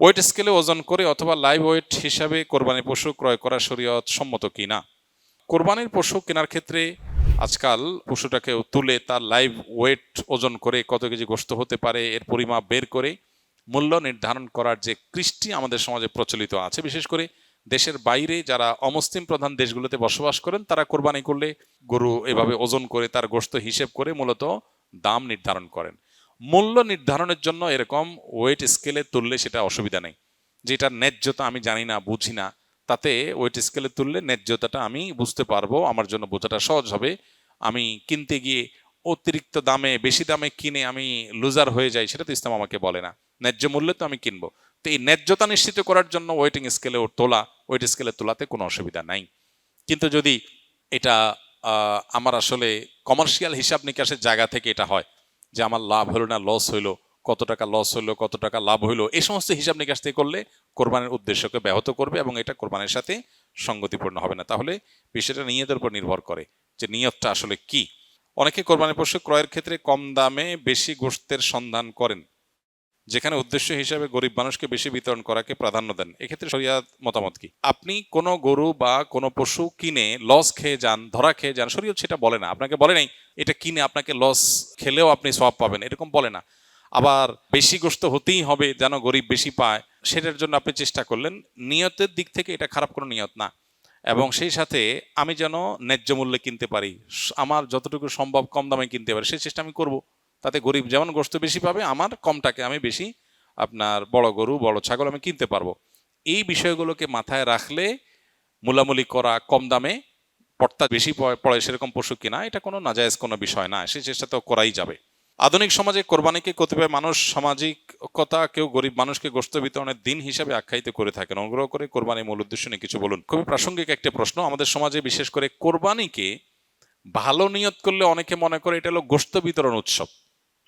Wait স্কেলে ওজন করে অথবা লাইভ ওয়েট হিসাবে কোরবানি পশু ক্রয় করা শরীয়ত সম্মত কিনা। কোরবানির পশু কেনার ক্ষেত্রে আজকাল পশুটাকে তুলে তার লাইভ ওয়েট ওজন করে কত কেজি গোশত হতে পারে এর পরিমাপ বের করে মূল্য নির্ধারণ করার যে কৃষ্টি আমাদের সমাজে প্রচলিত আছে, বিশেষ করে দেশের বাইরে যারা অমুসলিম প্রধান দেশগুলোতে বসবাস করেন তারা কোরবানি করলে গরু এভাবে ওজন করে তার গোশত হিসেব করে মূলত দাম নির্ধারণ করেন। মূল্য নির্ধারণের জন্য এরকম ওয়েট স্কেলে তুললে সেটা অসুবিধা নেই। যেটার ন্যায্যতা আমি জানি না, বুঝি না, তাতে ওয়েট স্কেলে তুললে ন্যায্যতাটা আমি বুঝতে পারবো, আমার জন্য বোঝাটা সহজ হবে। আমি কিনতে গিয়ে অতিরিক্ত দামে বেশি দামে কিনে আমি লুজার হয়ে যাই, সেটা তো ইসলাম আমাকে বলে না। ন্যায্য মূল্যে তো আমি কিনবো। তো এই ন্যায্যতা নিশ্চিত করার জন্য ওয়েটিং স্কেলে ওয়েট স্কেলে তোলাতে কোনো অসুবিধা নাই। কিন্তু যদি এটা আমার আসলে কমার্শিয়াল হিসাব নিকাশের জায়গা থেকে এটা হয় যে আমার লাভ হলো না লস হইলো, কত টাকা লস হইলো কত টাকা লাভ হইলো, এই সমস্ত হিসাব নিকাশ থেকে করলে কোরবানির উদ্দেশ্যকে ব্যাহত করবে এবং এটা কোরবানির সাথে সঙ্গতিপূর্ণ হবে না। তাহলে বিষয়টা নিয়তের উপর নির্ভর করে যে নিয়তটা আসলে কি। অনেকে কোরবানি পশু ক্রয়ের ক্ষেত্রে কম দামে বেশি গোশতের সন্ধান করেন, যেখানে উদ্দেশ্য হিসাবে গরিব মানুষকে বেশি বিতরণ করাকে প্রাধান্য দেন। এক্ষেত্রে শরিয়ত মতামত কি? আপনি কোনো গরু বা কোনো পশু কিনে লস খেয়ে যান, ধরা খেয়ে যান, শরিয়ত সেটা বলে না। আপনাকে বলে নাই এটা কিনে আপনাকে লস খেলেও আপনি সওয়াব পাবেন, এরকম বলে না। আবার বেশি গোশত হতেই হবে যেন গরিব বেশি পায়, সেটার জন্য আপনি চেষ্টা করলেন, নিয়তের দিক থেকে এটা খারাপ কোনো নিয়ত না। এবং সেই সাথে আমি যেন ন্যায্য মূল্যে কিনতে পারি, আমার যতটুকু সম্ভব কম দামে কিনতে পারি সেই চেষ্টা আমি করব। তাতে গরিব যেমন গোশত বেশি পাবে, আমার কমটাকে আমি বেশি আপনার বড় গরু বড় ছাগল আমি কিনতে পারবো। এই বিষয়গুলোকে মাথায় রাখলে মূলামূলি করা, কম দামে পড়তা বেশি পড়ে সেরকম পশু কিনা এটা কোনো নাজায়েজ কোনো বিষয় না, সেই চেষ্টা তো করাই যাবে। আধুনিক সমাজে কোরবানিকে কতিপয় মানুষ সামাজিকতা, কেউ গরিব মানুষকে গোশত বিতরণের দিন হিসাবে আখ্যায়িত করে থাকেন। অনুগ্রহ করে কোরবানির মূল উদ্দেশ্য নিয়ে কিছু বলুন। খুবই প্রাসঙ্গিক একটা প্রশ্ন। আমাদের সমাজে বিশেষ করে কোরবানিকে ভালো নিয়ত করলে অনেকে মনে করে এটা হলো গোশত বিতরণ উৎসব।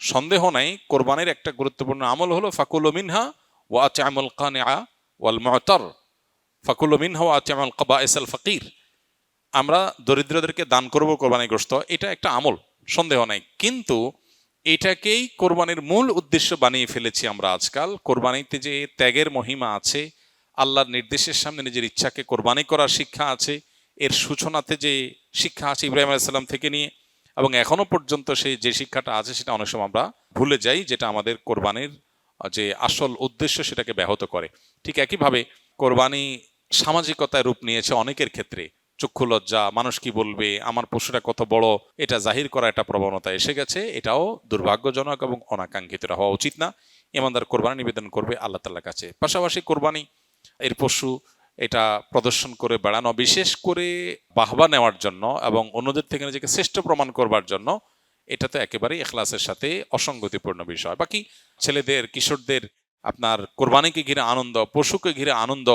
সন্দেহ নাই, কোরবানির একটা গুরুত্বপূর্ণ আমল হলো ফাকুলু মিনহা ওয়া আত'আমুল কানিআ ওয়াল মু'তার, ফাকুলু মিনহা ওয়া আত'আমুল কাবাইসাল ফাকির। আমরা দরিদ্রদেরকে দান করব কোরবানির গোশত, এটা একটা আমল, সন্দেহ নাই। কিন্তু এটাকেই কোরবানির মূল উদ্দেশ্য বানিয়ে ফেলেছি আমরা আজকাল। কোরবানিতে যে ত্যাগের মহিমা আছে, আল্লাহর নির্দেশের সামনে নিজের ইচ্ছাকে কোরবানি করার শিক্ষা আছে, এর সূচনাতে যে শিক্ষা আছে ইব্রাহিম আলাইহিস সালাম থেকে নিয়ে এবং এখনো পর্যন্ত সেই যে শিক্ষাটা আছে সেটা অনেক সময় আমরা ভুলে যাই, যেটা আমাদের কোরবানির যে আসল উদ্দেশ্য সেটাকে ব্যাহত করে। ঠিক একইভাবে কোরবানি সামাজিকতায় রূপ নিয়েছে অনেকের ক্ষেত্রে। চক্ষু লজ্জা, মানুষ কি বলবে, আমার পশুটা কত বড়, এটা জাহির করা একটা প্রবণতা এসে গেছে। এটাও দুর্ভাগ্যজনক এবং অনাকাঙ্ক্ষিত হওয়া উচিত না। ইমানদার কোরবানি নিবেদন করবে আল্লাহ তাআলার কাছে। পাশাপাশি কোরবানি এর পশু এটা প্রদর্শন করে বেড়ানো, বিশেষ করে বাহবা নেওয়ার জন্য এবং অন্যদের থেকে নিজেকে শ্রেষ্ঠ প্রমাণ করবার জন্য, এটা তো একেবারেই ইখলাসের সাথে অসঙ্গতিপূর্ণ বিষয়। বাকি ছেলেদের, কিশোরদের আপনার কোরবানিকে ঘিরে আনন্দ, পশুকে ঘিরে আনন্দ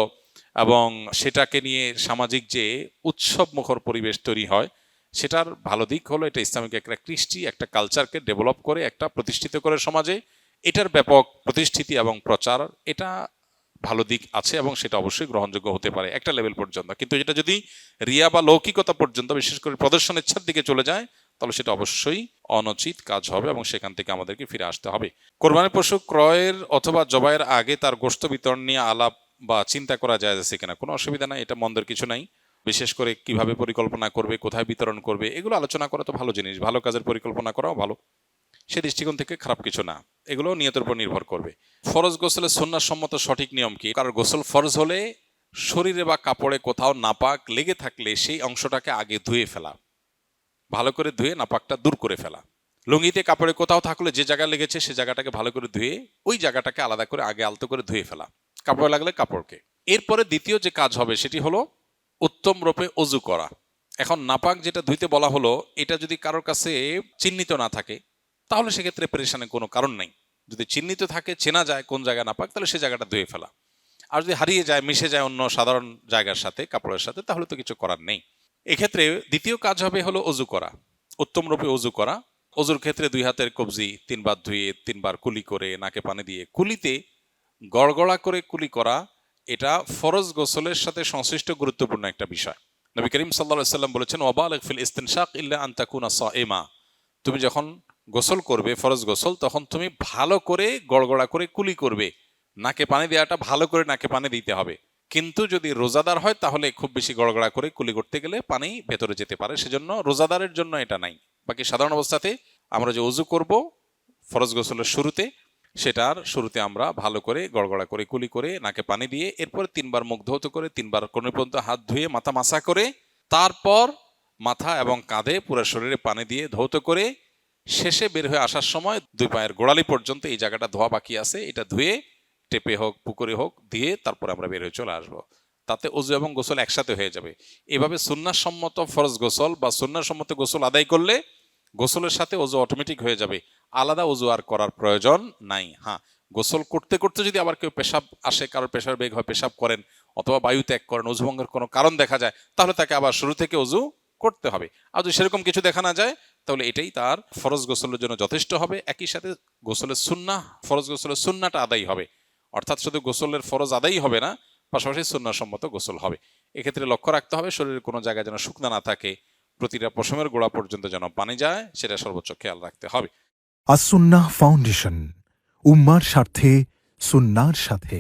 এবং সেটাকে নিয়ে সামাজিক যে উৎসব মুখর পরিবেশ তৈরি হয়, সেটার ভালো দিক হলো এটা ইসলামিক একটা কৃষ্টি, একটা কালচারকে ডেভেলপ করে, একটা প্রতিষ্ঠিত করে সমাজে। এটার ব্যাপক প্রতিষ্ঠিতি এবং প্রচার, এটা ভালো দিক আছে এবং সেটা অবশ্যই গ্রহণযোগ্য হতে পারে একটা লেভেল পর্যন্ত। কিন্তু এটা যদি রিয়া বা লৌকিকতা পর্যন্ত, বিশেষ করে প্রদর্শন ইচ্ছার দিকে চলে যায়, তাহলে সেটা অবশ্যই অনুচিত কাজ হবে এবং সেখান থেকে আমাদেরকে ফিরে আসতে হবে। কোরবানির পশু ক্রয়ের অথবা জবাইয়ের আগে তার গোশত বিতরণ নিয়ে আলাপ বা চিন্তা করা যায় আছে কিনা, কোনো অসুবিধা নাই, এটা মন্দের কিছু নাই। বিশেষ করে কিভাবে পরিকল্পনা করবে, কোথায় বিতরণ করবে, এগুলো আলোচনা করা তো ভালো জিনিস। ভালো কাজের পরিকল্পনা করাও ভালো, সে দৃষ্টিকোণ থেকে খারাপ কিছু না। এগুলো নিয়তের উপর নির্ভর করবে। ফরজ গোসলের সুন্নাহ সম্মত সঠিক নিয়ম কি? কারণ গোসল ফরজ হলে শরীরে বা কাপড়ে কোথাও নাপাক লেগে থাকলে সেই অংশটাকে আগে ধুয়ে ফেলা, ভালো করে ধুয়ে নাপাকটা দূর করে ফেলা। লুঙ্গিতে কাপড়ে কোথাও থাকলে যে জায়গা লেগেছে সে জায়গাটাকে ভালো করে ধুয়ে ওই জায়গাটাকে আলাদা করে আগে আলতো করে ধুয়ে ফেলা, কাপড়ে লাগলে কাপড়কে। এরপরে দ্বিতীয় যে কাজ হবে সেটি হলো উত্তম রূপে অজু করা। এখন নাপাক যেটা ধুইতে বলা হলো, এটা যদি কারোর কাছে চিহ্নিত না থাকে তাহলে সেক্ষেত্রে পেরেশানের কোনো কারণ নেই। যদি চিহ্নিত থাকে, চেনা যায় কোন জায়গা নাপাক, তাহলে সে জায়গাটা ধুয়ে ফেলা। আর যদি হারিয়ে যায়, মিশে যায় অন্য সাধারণ জায়গার সাথে, কাপড়ের সাথে, তাহলে তো কিছু করার নেই। এক্ষেত্রে দ্বিতীয় কাজ হবে হলো অজু করা, উত্তম রূপে অজু করা। অজুর ক্ষেত্রে 2 হাতের কবজি 3 বার ধুয়ে 3 বার কুলি করে নাকে পানি দিয়ে, কুলিতে গড়গড়া করে কুলি করা, এটা ফরজ গোসলের সাথে সংশ্লিষ্ট গুরুত্বপূর্ণ একটা বিষয়। নবী করিম সাল্লাল্লাহু আলাইহি ওয়াসাল্লাম বলেছেন, ওয়াবালিগ ফিল ইস্তিনশাক ইল্লা আন তাকুনা সাইমা। তুমি যখন গোসল করবে ফরজ গোসল, তখন তুমি ভালো করে গড়গড়া করে কুলি করবে, নাকে পানি দেওয়াটা ভালো করে নাকে পানি দিতে হবে। কিন্তু যদি রোজাদার হয় তাহলে খুব বেশি গড়গড়া করে কুলি করতে গেলে পানি ভেতরে যেতে পারে, সেজন্য রোজাদারের জন্য এটা নাই। বাকি সাধারণ অবস্থাতে আমরা যে উযু করব ফরজ গোসলের শুরুতে, সেটার শুরুতে আমরা ভালো করে গড়গড়া করে কুলি করে নাকে পানি দিয়ে এরপর 3 বার মুখ ধৌত করে 3 বার কোন পর্যন্ত হাত ধুয়ে মাথা মাসা করে তারপর মাথা এবং কাঁধে পুরো শরীরে পানি দিয়ে ধৌত করে শেষে বের হয়ে আসার সময় 2 পায়ের গোড়ালি পর্যন্ত এই জায়গাটা ধোয়া বাকি আছে, এটা ধুয়ে টেপে হোক পুকুরে হোক দিয়ে তারপর আমরা বের হয়ে চলে আসবো। তাতে ওযু এবং গোসল একসাথে হয়ে যাবে। এভাবে সুন্নাহসম্মত ফরজ গোসল বা সুন্নাহসম্মত গোসল আদায় করলে গোসলের সাথে ওযু অটোমেটিক হয়ে যাবে, আলাদা ওযু আর করার প্রয়োজন নাই। হ্যাঁ, গোসল করতে করতে যদি আবার কেউ পেশাব আসে, কারোর পেশার বেগ হয়, পেশাব করেন অথবা বায়ু ত্যাগ করেন, ওযু ভঙ্গের কোনো কারণ দেখা যায়, তাহলে তাকে আবার শুরু থেকে ওযু করতে হবে। আর যদি সেরকম কিছু দেখা না যায় তাহলে এটাই তার ফরজ গোসলের জন্য যথেষ্ট হবে। একই সাথে গোসলের সুন্নাহ, ফরজ গোসলের সুন্নাহটা আদায় হবে, অর্থাৎ শুধু গোসলের ফরজ আদায়ই হবে না, পাশাপাশি সুন্নাহসম্মত গোসল হবে। এক্ষেত্রে লক্ষ্য রাখতে হবে শরীরের কোনো জায়গায় যেন শুকনা না থাকে, প্রতিটা পশমের গোড়া পর্যন্ত যেন পানি যায়, সেটা সর্বোচ্চ খেয়াল রাখতে হবে। আসুন্নাহ ফাউন্ডেশন, উম্মার স্বার্থে সুন্নাহর সাথে।